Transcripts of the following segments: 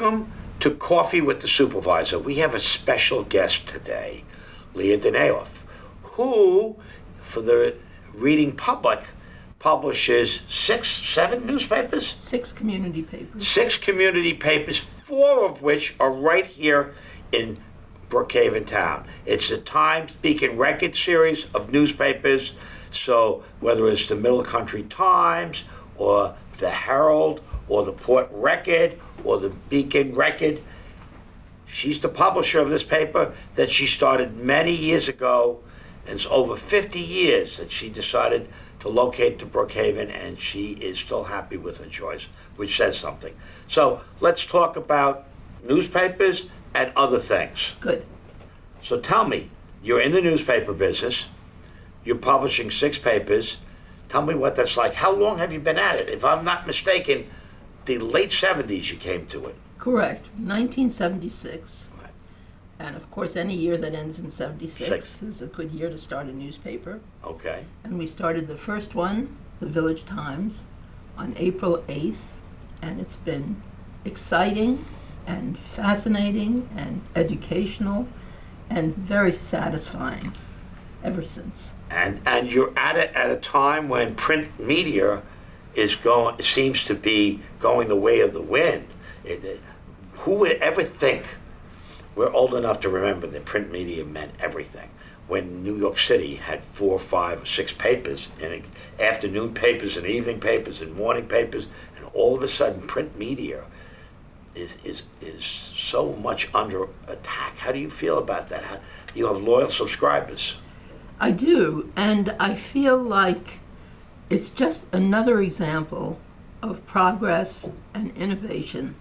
Welcome to Coffee with the Supervisor. We have a special guest today, Leah Dunaief, who, for the reading public, publishes 7 newspapers? 6 community papers. 6 community papers, 4 of which are right here in Brookhaven town. It's a time-speaking record series of newspapers, so whether it's the Middle Country Times or the Herald or the Port Record or the Beacon Record, she's the publisher of this paper that she started many years ago, and it's over 50 years that she decided to locate to Brookhaven, and she is still happy with her choice, which says something. So let's talk about newspapers and other things. Good. So tell me, you're in the newspaper business, you're publishing 6 papers. Tell me what that's like. How long have you been at it? If I'm not mistaken, the late 70s you came to it. Correct. 1976. Right. And of course, any year that ends in 76 is a good year to start a newspaper. Okay. And we started the first one, the Village Times, on April 8th. And it's been exciting and fascinating and educational and very satisfying ever since. And you're at it at a time when print media seems to be going the way of the wind. Who would ever think? We're old enough to remember that print media meant everything. When New York City had 4, 5, or 6 papers, and afternoon papers and evening papers and morning papers, and all of a sudden print media is so much under attack. How do you feel about that? You have loyal subscribers. I do, and I feel like it's just another example of progress and innovation,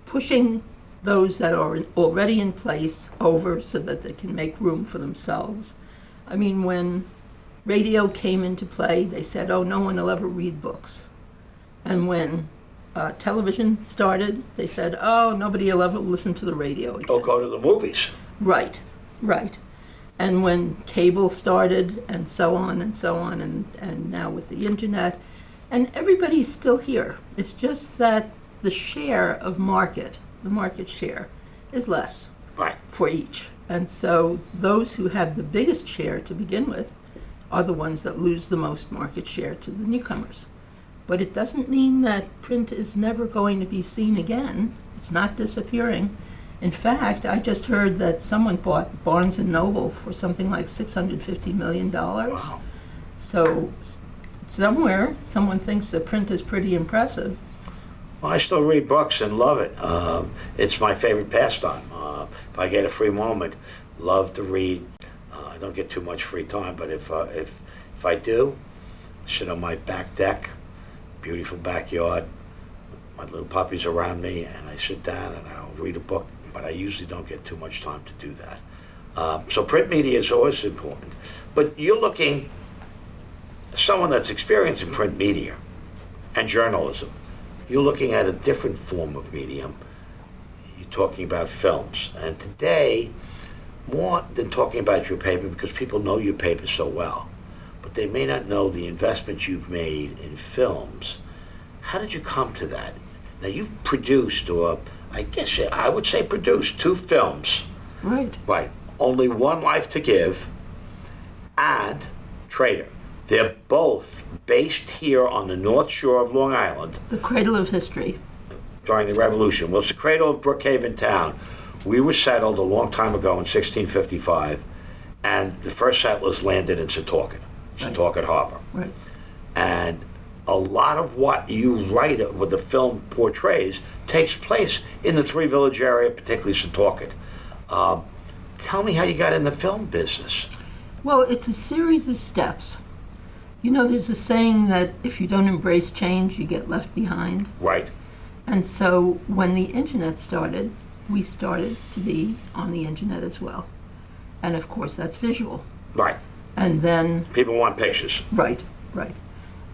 pushing those that are already in place over so that they can make room for themselves. I mean, when radio came into play, they said, oh, no one will ever read books. And when television started, they said, oh, nobody will ever listen to the radio again. Or go to the movies. Right, right. And when cable started, and so on and so on, and now with the internet, and everybody's still here. It's just that the share of the market share, is less Right. for each. And so those who have the biggest share to begin with are the ones that lose the most market share to the newcomers. But it doesn't mean that print is never going to be seen again. It's not disappearing. In fact, I just heard that someone bought Barnes & Noble for something like $650 million. Wow. So somewhere, someone thinks that print is pretty impressive. Well, I still read books and love it. It's my favorite pastime. If I get a free moment, love to read. I don't get too much free time, but if I do, sit on my back deck, beautiful backyard, my little puppies around me, and I sit down and I'll read a book. But I usually don't get too much time to do that. So print media is always important. But you're looking, someone that's experienced in print media and journalism, you're looking at a different form of medium. You're talking about films. And today, more than talking about your paper, because people know your paper so well, but they may not know the investment you've made in films. How did you come to that? Now, you've produced, or I guess I would say produced, 2 films. Right. Right. Only One Life to Give and Traitor. They're both based here on the North Shore of Long Island. The cradle of history. During the Revolution. Well, it's the cradle of Brookhaven town. We were settled a long time ago in 1655, and the first settlers landed in Setauket Harbor. Right. And a lot of what you write, what the film portrays, takes place in the Three Village area, particularly Setauket. Tell me how you got in the film business. Well, it's a series of steps. You know, there's a saying that if you don't embrace change, you get left behind. Right. And so when the internet started, we started to be on the internet as well. And of course, that's visual. Right. And then... People want pictures. Right, right.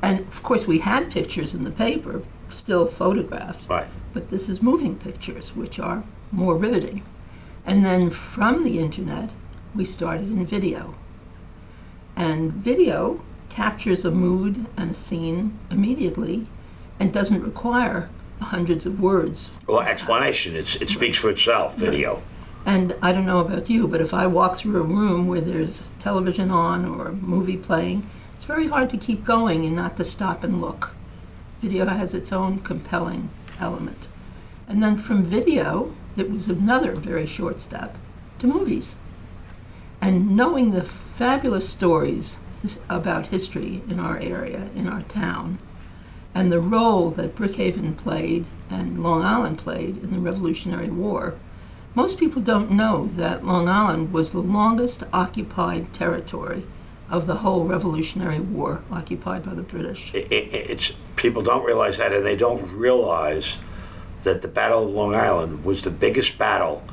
And of course, we had pictures in the paper, still photographs. Right. But this is moving pictures, which are more riveting. And then from the internet, we started in video. And video captures a mood and a scene immediately and doesn't require hundreds of words. Well, explanation, it speaks for itself, video. And I don't know about you, but if I walk through a room where there's television on or a movie playing, it's very hard to keep going and not to stop and look. Video has its own compelling element. And then from video, it was another very short step to movies. And knowing the fabulous stories about history in our area, in our town, and the role that Brookhaven played and Long Island played in the Revolutionary War, most people don't know that Long Island was the longest occupied territory of the whole Revolutionary War, occupied by the British. People don't realize that, and they don't realize that the Battle of Long Island was the biggest battle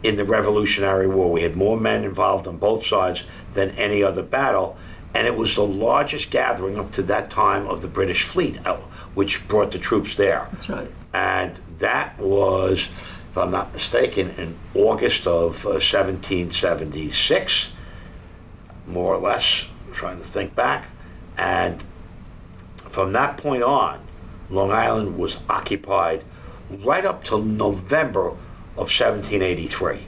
in the Revolutionary War. We had more men involved on both sides than any other battle, and it was the largest gathering up to that time of the British fleet, which brought the troops there. That's right. And that was, if I'm not mistaken, in August of 1776, more or less. I'm trying to think back. And from that point on, Long Island was occupied right up till November of 1783.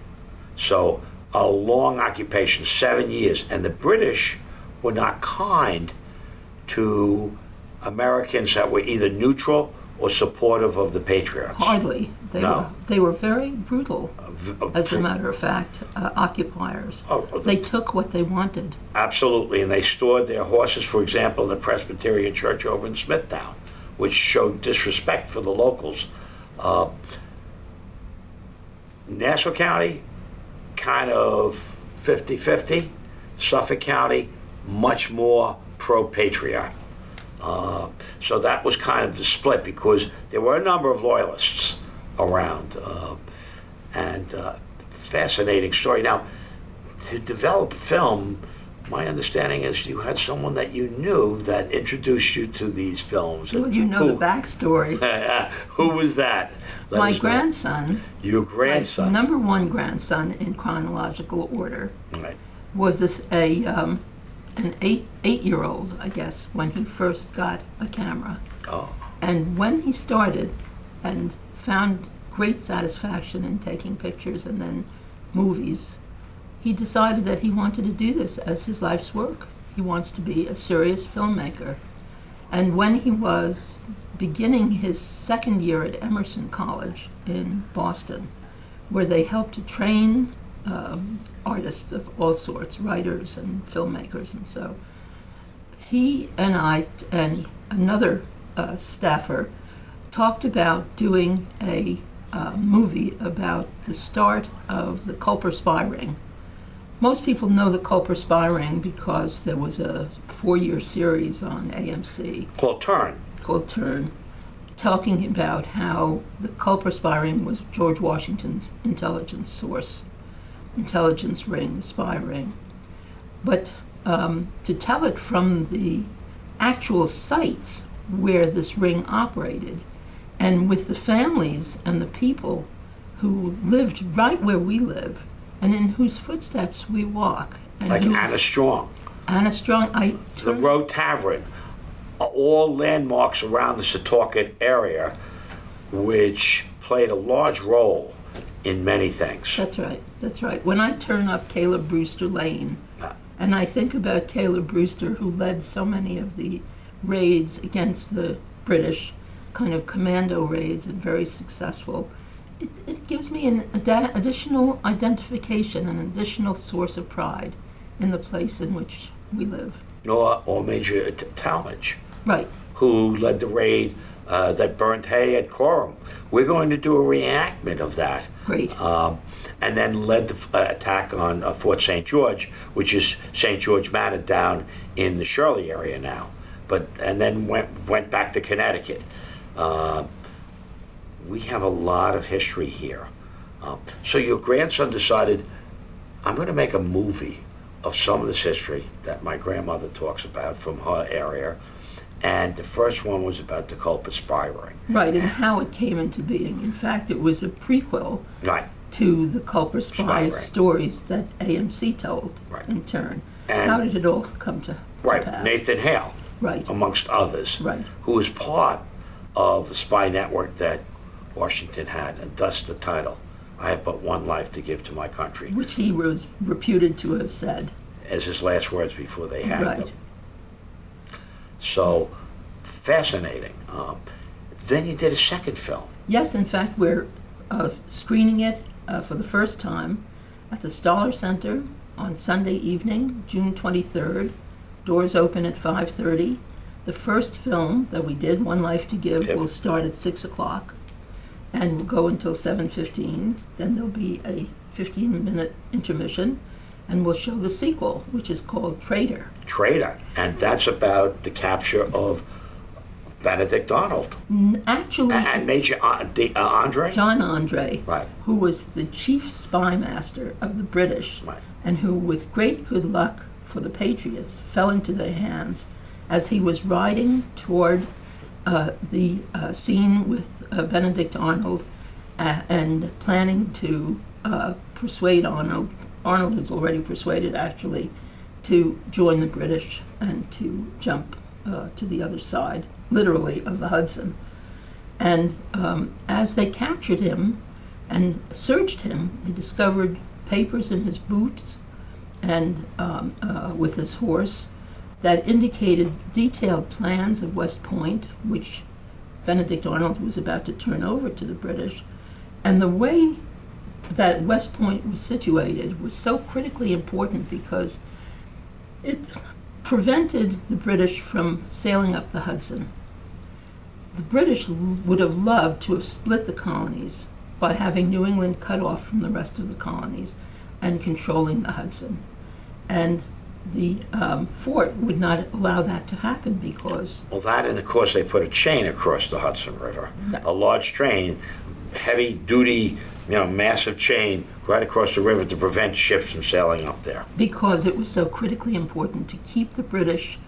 So a long occupation, 7 years. And the British were not kind to Americans that were either neutral or supportive of the Patriots. Hardly. They were very brutal, as a matter of fact, occupiers. They took what they wanted. Absolutely, and they stored their horses, for example, in the Presbyterian Church over in Smithtown, which showed disrespect for the locals. Nassau County, kind of 50-50. Suffolk County, much more pro-patriot. So that was kind of the split, because there were a number of loyalists around. And fascinating story. Now, to develop film, my understanding is you had someone that you knew that introduced you to these films. Well, you know the backstory. Who was that? My grandson. Your grandson. My number one grandson in chronological order. Right. Was an 8-year-old, I guess, when he first got a camera. Oh. And when he started and found great satisfaction in taking pictures and then movies, he decided that he wanted to do this as his life's work. He wants to be a serious filmmaker. And when he was beginning his second year at Emerson College in Boston, where they helped to train artists of all sorts, writers and filmmakers, and so he and I and another staffer talked about doing a movie about the start of the Culper Spy Ring. Most people know the Culper Spy Ring because there was a 4-year series on AMC Called Turn, talking about how the Culper Spy Ring was George Washington's intelligence source, intelligence ring, the spy ring. But to tell it from the actual sites where this ring operated, and with the families and the people who lived right where we live, and in whose footsteps we walk. And like Anna Strong. Anna Strong, The Row Tavern, are all landmarks around the Setauket area, which played a large role in many things. That's right. When I turn up Caleb Brewster Lane, and I think about Caleb Brewster, who led so many of the raids against the British, kind of commando raids, and very successful, it gives me an additional identification, an additional source of pride in the place in which we live. Or Major Talmadge, right, who led the raid that burned hay at Coram. We're going to do a reenactment of that. Great. And then led the attack on Fort St. George, which is St. George Manor down in the Shirley area now. And then went back to Connecticut. We have a lot of history here. So your grandson decided, I'm going to make a movie of some of this history that my grandmother talks about from her area. And the first one was about the Culper Spy Ring. Right, and how it came into being. In fact, it was a prequel to the Culper Spy stories that AMC told in turn. And how did it all come to pass? Nathan Hale, amongst others, who was part of a spy network that Washington had, and thus the title, I have but one life to give to my country, Which he was reputed to have said. as his last words before they hanged Right. him. So, fascinating. Then you did a second film. Yes, in fact, we're screening it for the first time at the Staller Center on Sunday evening, June 23rd. Doors open at 5:30. The first film that we did, One Life to Give, Yep. will start at 6 o'clock and will go until 7:15. Then there'll be a 15-minute intermission, and we'll show the sequel, which is called Traitor. Traitor, and that's about the capture of Benedict Arnold Actually, and it's Major Andre. John Andre, Right. who was the chief spy master of the British, Right. and who, with great good luck for the Patriots, fell into their hands as he was riding toward the scene with Benedict Arnold and planning to persuade Arnold. Arnold was already persuaded, actually, to join the British and to jump to the other side, literally, of the Hudson. And as they captured him and searched him, they discovered papers in his boots and with his horse that indicated detailed plans of West Point, which Benedict Arnold was about to turn over to the British. And the way that West Point was situated was so critically important because it prevented the British from sailing up the Hudson. The British would have loved to have split the colonies by having New England cut off from the rest of the colonies and controlling the Hudson. And the fort would not allow that to happen because... Well, that, and of course, they put a chain across the Hudson River, a large train, heavy duty, massive chain right across the river to prevent ships from sailing up there. Because it was so critically important to keep the British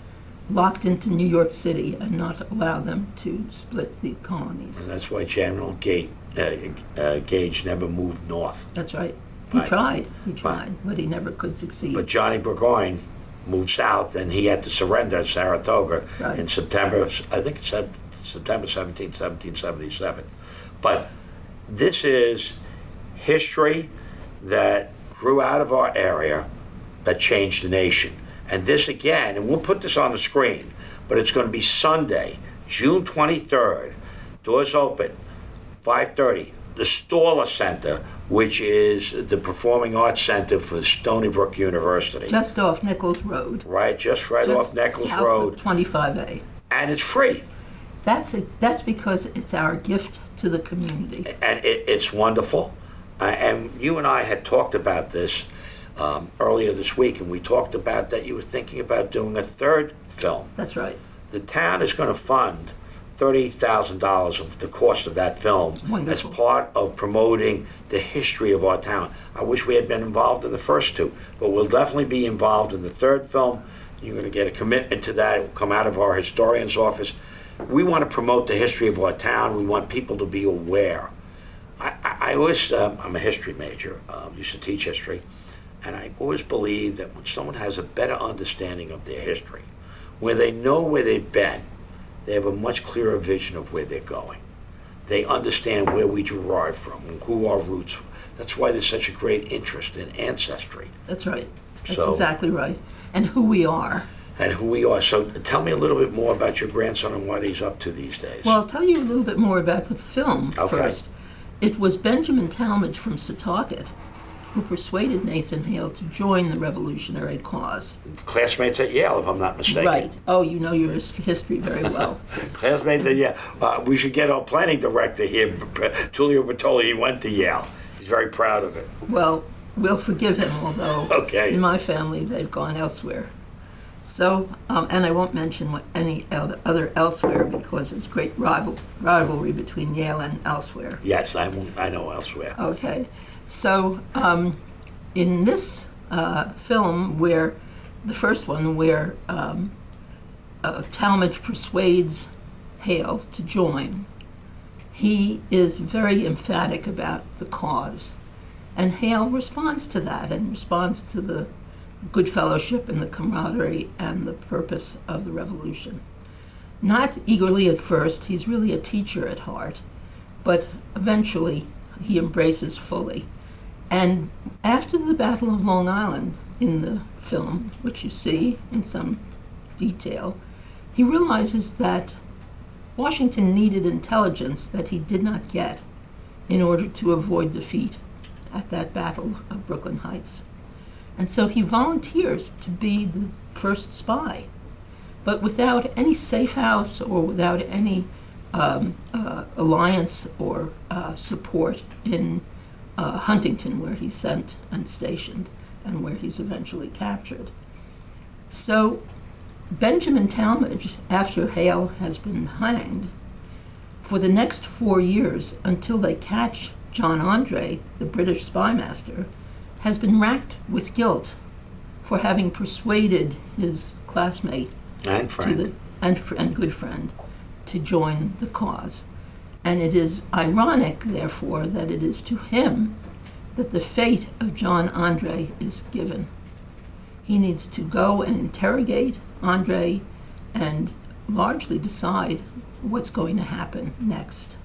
locked into New York City and not allow them to split the colonies. And that's why General Gage never moved north. That's right. He Right. tried, Right. but he never could succeed. But Johnny Burgoyne moved south, and he had to surrender at Saratoga Right. in September, I think it's September 17, 1777. But this is history that grew out of our area that changed the nation. And this again, and we'll put this on the screen, but it's going to be Sunday, June 23rd, doors open, 5:30, the Staller Center, which is the Performing Arts Center for Stony Brook University. Just off Nichols Road. Right, just right off Nichols south Road. Of 25A. And it's free. That's because it's our gift to the community. And it's wonderful. And you and I had talked about this earlier this week, and we talked about that you were thinking about doing a third film. That's right. The town is going to fund $30,000 of the cost of that film Wonderful. as part of promoting the history of our town. I wish we had been involved in the first two, but we'll definitely be involved in the third film. You're going to get a commitment to that. It will come out of our historian's office. We want to promote the history of our town. We want people to be aware. I always, I'm a history major, used to teach history, and I always believe that when someone has a better understanding of their history, where they know where they've been, they have a much clearer vision of where they're going. They understand where we derive from, who our roots. That's why there's such a great interest in ancestry. That's right. That's So- exactly right. And who we are. And who we are. So tell me a little bit more about your grandson and what he's up to these days. Well, I'll tell you a little bit more about the film Okay. first. It was Benjamin Talmadge from Setauket who persuaded Nathan Hale to join the revolutionary cause. Classmates at Yale, if I'm not mistaken. Right. Oh, you know your history very well. Classmates at Yale. We should get our planning director here, Tullio Bertoli. He went to Yale. He's very proud of it. Well, we'll forgive him, although Okay. in my family they've gone elsewhere. So, and I won't mention any other elsewhere because it's great rivalry between Yale and elsewhere. Yes, I know elsewhere. Okay, so in this film, where the first one, where Talmadge persuades Hale to join, he is very emphatic about the cause, and Hale responds to that and responds to the good fellowship and the camaraderie and the purpose of the revolution. Not eagerly at first, he's really a teacher at heart, but eventually he embraces fully. And after the Battle of Long Island in the film, which you see in some detail, he realizes that Washington needed intelligence that he did not get in order to avoid defeat at that Battle of Brooklyn Heights. And so he volunteers to be the first spy, but without any safe house or without any alliance or support in Huntington, where he's sent and stationed and where he's eventually captured. So Benjamin Talmadge, after Hale has been hanged, for the next 4 years until they catch John Andre, the British spy master, has been racked with guilt for having persuaded his classmate And friend. and good friend to join the cause. And it is ironic, therefore, that it is to him that the fate of John Andre is given. He needs to go and interrogate Andre and largely decide what's going to happen next.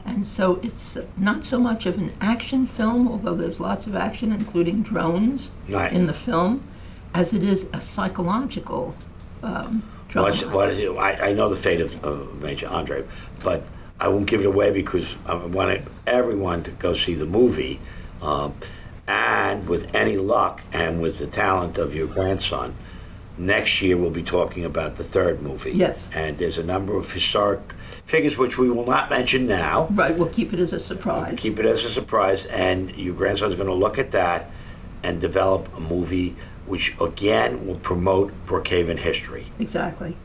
And so it's not so much of an action film, although there's lots of action, including drones Right. in the film, as it is a psychological drama. I know the fate of Major Andre, but I won't give it away because I want everyone to go see the movie. And with any luck and with the talent of your grandson, next year we'll be talking about the third movie. Yes. And there's a number of historic figures which we will not mention now. Right, we'll keep it as a surprise. Keep it as a surprise, and your grandson's going to look at that and develop a movie which, again, will promote Brookhaven history. Exactly.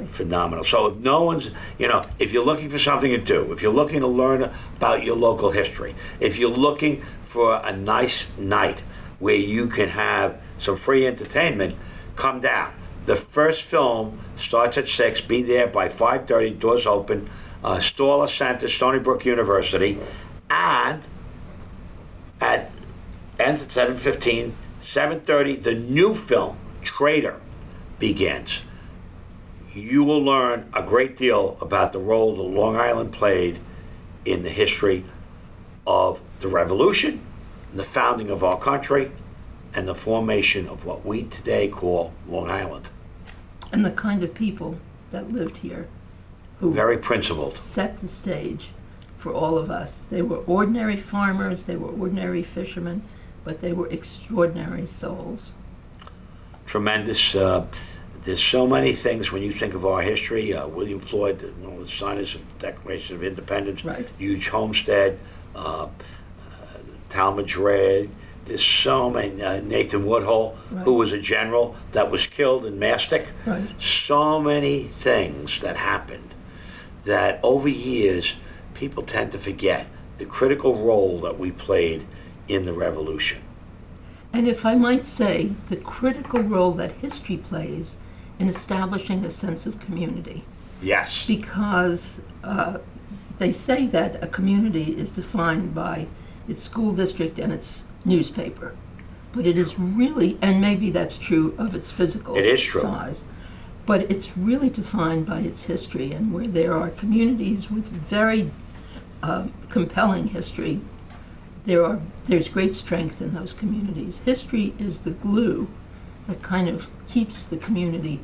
Phenomenal. So if no one's, if you're looking for something to do, if you're looking to learn about your local history, if you're looking for a nice night where you can have some free entertainment, come down. The first film starts at 6, be there by 5:30, doors open, Staller Center, Stony Brook University, and ends at 7:15, 7:30, the new film, Traitor, begins. You will learn a great deal about the role that Long Island played in the history of the Revolution, the founding of our country, and the formation of what we today call Long Island. And the kind of people that lived here who Very principled. set the stage for all of us. They were ordinary farmers, they were ordinary fishermen, but they were extraordinary souls. Tremendous. There's so many things when you think of our history. William Floyd, one of the signers of the Declaration of Independence, Right. huge homestead, Talmadge Red. There's so many. Nathan Woodhull, Right. who was a general that was killed in Mastic. Right. So many things that happened that over years people tend to forget the critical role that we played in the Revolution. And if I might say, the critical role that history plays in establishing a sense of community. Yes. Because they say that a community is defined by its school district and its newspaper. But it is really, and maybe that's true of its physical It is true. size, but it's really defined by its history. And where there are communities with very compelling history, there's great strength in those communities. History is the glue that kind of keeps the community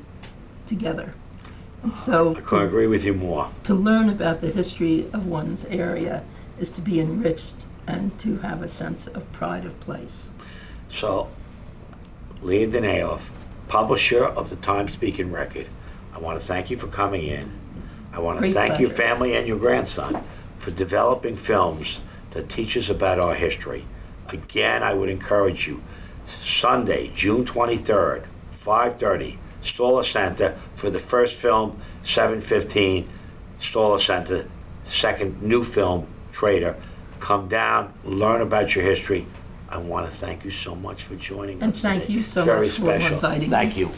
together. And so I couldn't agree with you more. to learn about the history of one's area is to be enriched and to have a sense of pride of place. So, Leah Dunaief, publisher of the Times-Beacon Record, I want to thank you for coming in. I want to Great thank your pleasure. family and your grandson for developing films that teach us about our history. Again, I would encourage you, Sunday, June 23rd, 5:30, Staller Center for the first film, 7:15, Staller Center, second new film, Traitor. Come down, learn about your history. I want to thank you so much for joining And us thank today. you so Very much for special. inviting me. Thank you.